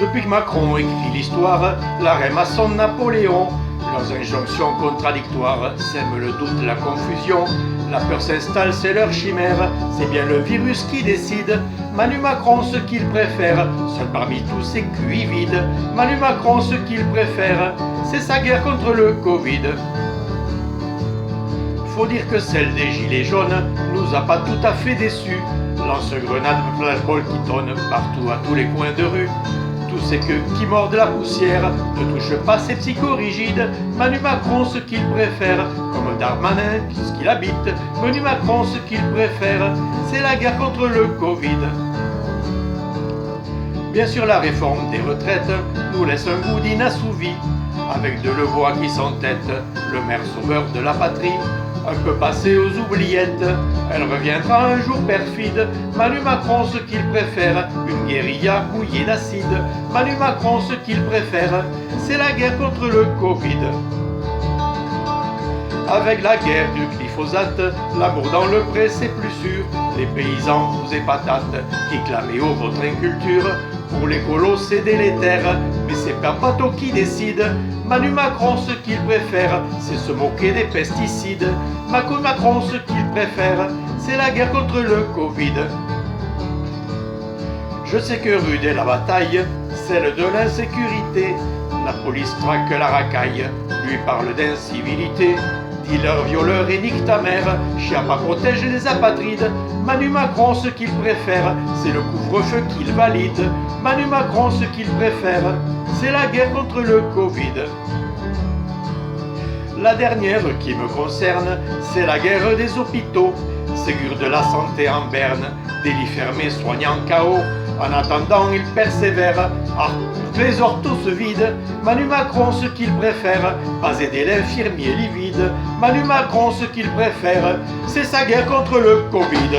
Depuis que Macron écrit l'histoire, l'arrêt maçon de Napoléon, leurs injonctions contradictoires sèment le doute, la confusion. La peur s'installe, c'est leur chimère, c'est bien le virus qui décide. Manu Macron ce qu'il préfère, seul parmi tous ces QI vides. Manu Macron ce qu'il préfère, c'est sa guerre contre le Covid. Faut dire que celle des gilets jaunes nous a pas tout à fait déçus. Lance-grenades, flashball qui tonne partout à tous les coins de rue. Tous ces queues qui mordent la poussière ne touchent pas ces psychorigides. Manu Macron ce qu'il préfère, comme Darmanin puisqu'il habite. Manu Macron ce qu'il préfère, c'est la guerre contre le Covid. Bien sûr la réforme des retraites nous laisse un goût d'inassouvi. Avec Delevoye qui s'entête, le maire sauveur de la patrie. Un peu passé aux oubliettes, elle reviendra un jour perfide. Manu Macron ce qu'il préfère, une guérilla mouillée d'acide. Manu Macron ce qu'il préfère, c'est la guerre contre le Covid. Avec la guerre du glyphosate, l'amour dans le pré c'est plus sûr. Les paysans vous épatatent, qui clamez haut votre inculture. Pour l'écolo c'est délétère, mais c'est pas bateau qui décide. Manu Macron ce qu'il préfère, c'est se moquer des pesticides. Manu Macron ce qu'il préfère, c'est la guerre contre le Covid. Je sais que rude est la bataille, celle de l'insécurité. La police traque la racaille, lui parle d'incivilité. Dealer, violeur et nique ta mère, Chiappa protège les apatrides. Manu Macron ce qu'il préfère, c'est le couvre-feu qu'il valide. Manu Macron ce qu'il préfère, c'est la guerre contre le Covid. La dernière qui me concerne, c'est la guerre des hôpitaux. Ségur de la santé en berne, des lits fermés soignant chaos. En attendant, il persévère, les orthos se vident. Manu Macron ce qu'il préfère, pas aider l'infirmier livide. Manu Macron ce qu'il préfère, c'est sa guerre contre le Covid.